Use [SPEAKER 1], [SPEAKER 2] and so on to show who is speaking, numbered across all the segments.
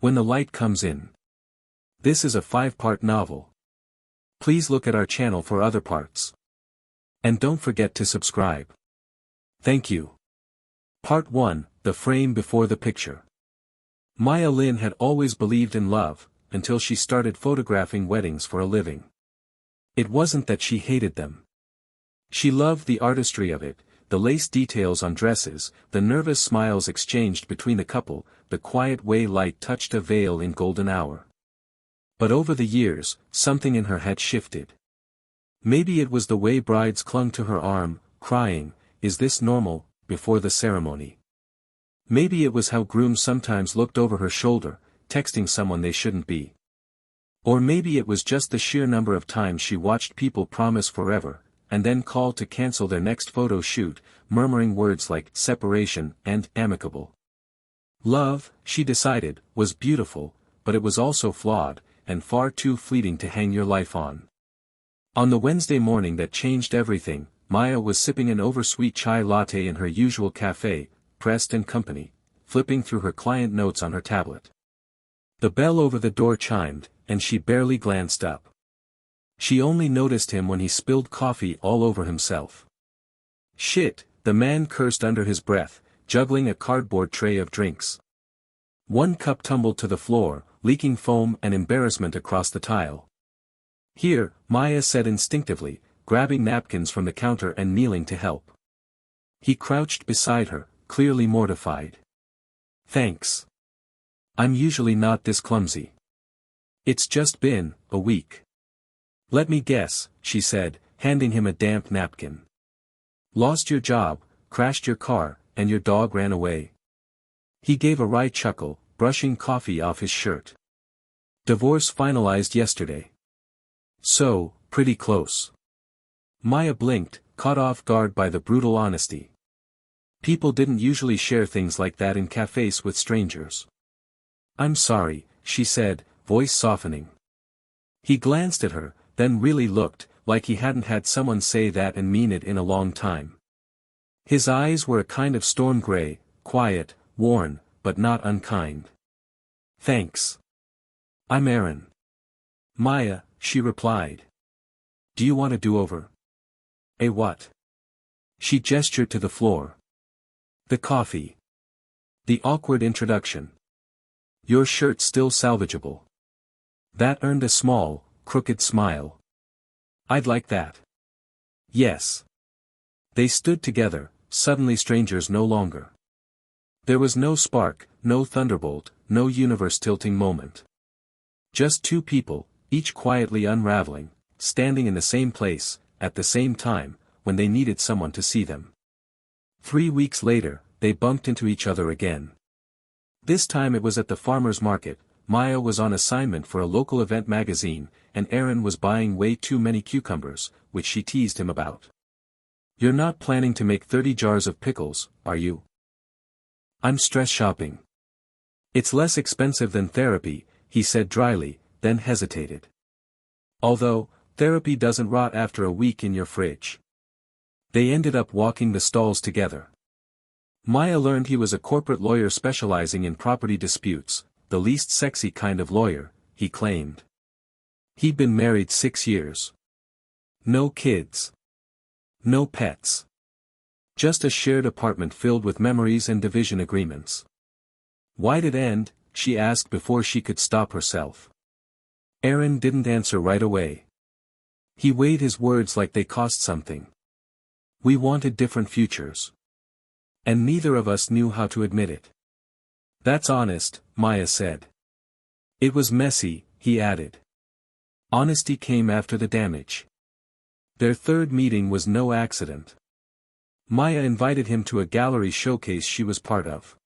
[SPEAKER 1] When the Light Comes In. This is a 5-part novel. Please look at our channel for other parts. And don't forget to subscribe. Thank you. Part 1, The Frame Before the Picture. Maya Lin had always believed in love, until she started photographing weddings for a living. It wasn't that she hated them. She loved the artistry of it, the lace details on dresses, the nervous smiles exchanged between the couple, the quiet way light touched a veil in golden hour. But over the years, something in her had shifted. Maybe it was the way brides clung to her arm, crying, "Is this normal?" before the ceremony. Maybe it was how grooms sometimes looked over her shoulder, texting someone they shouldn't be. Or maybe it was just the sheer number of times she watched people promise forever, and then call to cancel their next photo shoot, murmuring words like separation and amicable. Love, she decided, was beautiful, but it was also flawed, and far too fleeting to hang your life on. On the Wednesday morning that changed everything, Maya was sipping an oversweet chai latte in her usual cafe, Prest & Company, flipping through her client notes on her tablet. The bell over the door chimed, and she barely glanced up. She only noticed him when he spilled coffee all over himself. "Shit," the man cursed under his breath, juggling a cardboard tray of drinks. One cup tumbled to the floor, leaking foam and embarrassment across the tile. "Here," Maya said instinctively, grabbing napkins from the counter and kneeling to help. He crouched beside her, clearly mortified. "Thanks. I'm usually not this clumsy. It's just been a week." "Let me guess," she said, handing him a damp napkin. "Lost your job, crashed your car, and your dog ran away." He gave a wry chuckle, brushing coffee off his shirt. "Divorce finalized yesterday." "So, pretty close." Maya blinked, caught off guard by the brutal honesty. People didn't usually share things like that in cafes with strangers. "I'm sorry," she said, voice softening. He glanced at her, then really looked, like he hadn't had someone say that and mean it in a long time. His eyes were a kind of storm gray, quiet, worn, but not unkind. "Thanks. I'm Aaron." "Maya," she replied. "Do you want a do-over?" "A what?" She gestured to the floor. "The coffee." The awkward introduction. "Your shirt's still salvageable." That earned a small, crooked smile. "I'd like that." "Yes." They stood together, suddenly strangers no longer. There was no spark, no thunderbolt, no universe-tilting moment. Just two people, each quietly unraveling, standing in the same place, at the same time, when they needed someone to see them. 3 weeks later, they bumped into each other again. This time it was at the farmer's market. Maya was on assignment for a local event magazine, and Aaron was buying way too many cucumbers, which she teased him about. "You're not planning to make 30 jars of pickles, are you?" "I'm stress shopping." "It's less expensive than therapy," he said dryly, then hesitated. "Although, therapy doesn't rot after a week in your fridge." They ended up walking the stalls together. Maya learned he was a corporate lawyer specializing in property disputes, the least sexy kind of lawyer, he claimed. He'd been married 6 years. No kids. No pets. Just a shared apartment filled with memories and division agreements. "Why'd it end?" she asked before she could stop herself. Aaron didn't answer right away. He weighed his words like they cost something. "We wanted different futures. And neither of us knew how to admit it." "That's honest," Maya said. "It was messy," he added. Honesty came after the damage. Their third meeting was no accident. Maya invited him to a gallery showcase she was part of.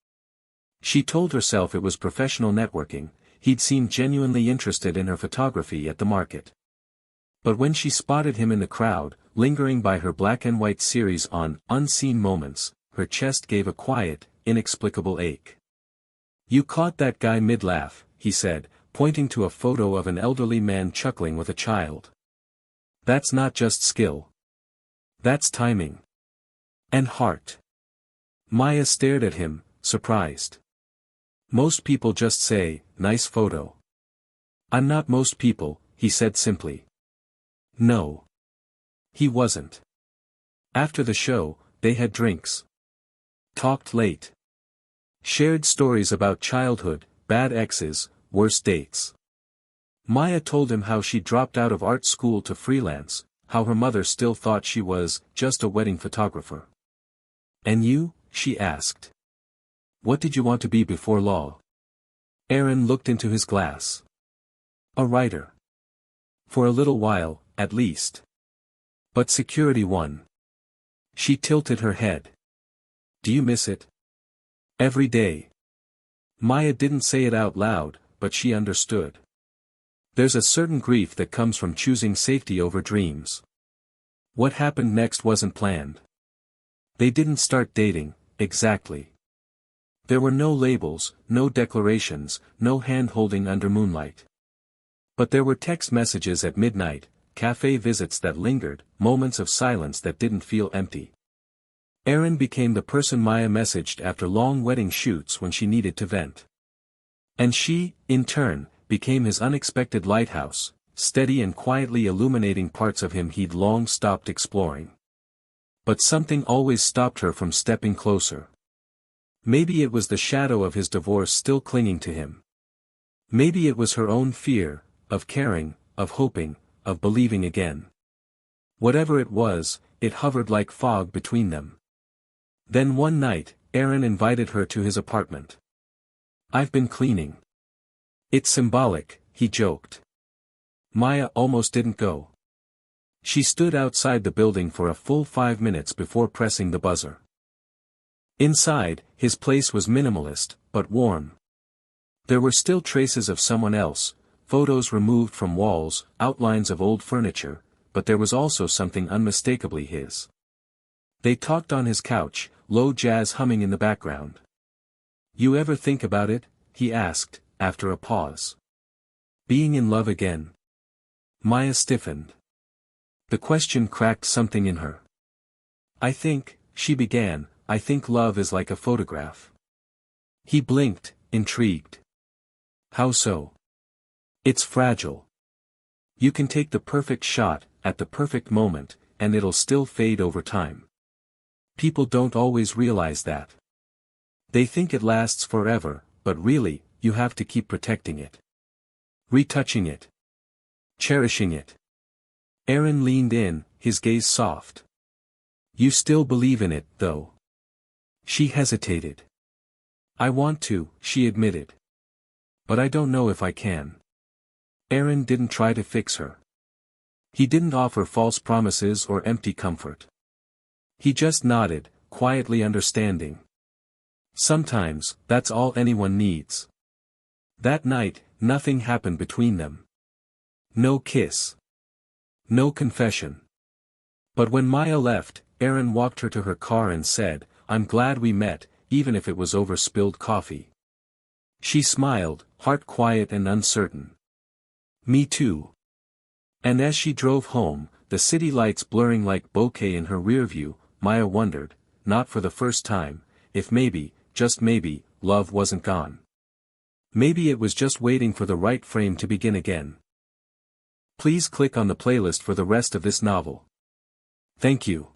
[SPEAKER 1] She told herself it was professional networking. He'd seemed genuinely interested in her photography at the market. But when she spotted him in the crowd, lingering by her black and white series on Unseen Moments, her chest gave a quiet, inexplicable ache. "You caught that guy mid-laugh," he said, pointing to a photo of an elderly man chuckling with a child. "That's not just skill. That's timing. And heart." Maya stared at him, surprised. Most people just say, nice photo. I'm not most people, he said simply. No. He wasn't. After the show, they had drinks. Talked late. Shared stories about childhood, bad exes, worst dates. Maya told him how she dropped out of art school to freelance, how her mother still thought she was just a wedding photographer. And you? She asked. What did you want to be before law? Aaron looked into his glass. A writer. For a little while, at least. But security won. She tilted her head. Do you miss it? Every day. Maya didn't say it out loud, but she understood. There's a certain grief that comes from choosing safety over dreams. What happened next wasn't planned. They didn't start dating, exactly. There were no labels, no declarations, no hand-holding under moonlight. But there were text messages at midnight, cafe visits that lingered, moments of silence that didn't feel empty. Aaron became the person Maya messaged after long wedding shoots when she needed to vent. And she, in turn, became his unexpected lighthouse, steady and quietly illuminating parts of him he'd long stopped exploring. But something always stopped her from stepping closer. Maybe it was the shadow of his divorce still clinging to him. Maybe it was her own fear, of caring, of hoping, of believing again. Whatever it was, it hovered like fog between them. Then one night, Aaron invited her to his apartment. I've been cleaning. It's symbolic, he joked. Maya almost didn't go. She stood outside the building for a full 5 minutes before pressing the buzzer. Inside, his place was minimalist, but warm. There were still traces of someone else, photos removed from walls, outlines of old furniture, but there was also something unmistakably his. They talked on his couch, low jazz humming in the background. You ever think about it? He asked, after a pause. Being in love again? Maya stiffened. The question cracked something in her. I think, she began, I think love is like a photograph. He blinked, intrigued. How so? It's fragile. You can take the perfect shot, at the perfect moment, and it'll still fade over time. People don't always realize that. They think it lasts forever, but really, you have to keep protecting it. Retouching it. Cherishing it. Aaron leaned in, his gaze soft. You still believe in it, though. She hesitated. I want to, she admitted. But I don't know if I can. Aaron didn't try to fix her. He didn't offer false promises or empty comfort. He just nodded, quietly understanding. Sometimes, that's all anyone needs. That night, nothing happened between them. No kiss. No confession. But when Maya left, Aaron walked her to her car and said, I'm glad we met, even if it was over spilled coffee. She smiled, heart quiet and uncertain. Me too. And as she drove home, the city lights blurring like bokeh in her rearview, Maya wondered, not for the first time, if maybe, just maybe, love wasn't gone. Maybe it was just waiting for the right frame to begin again. Please click on the playlist for the rest of this novel. Thank you.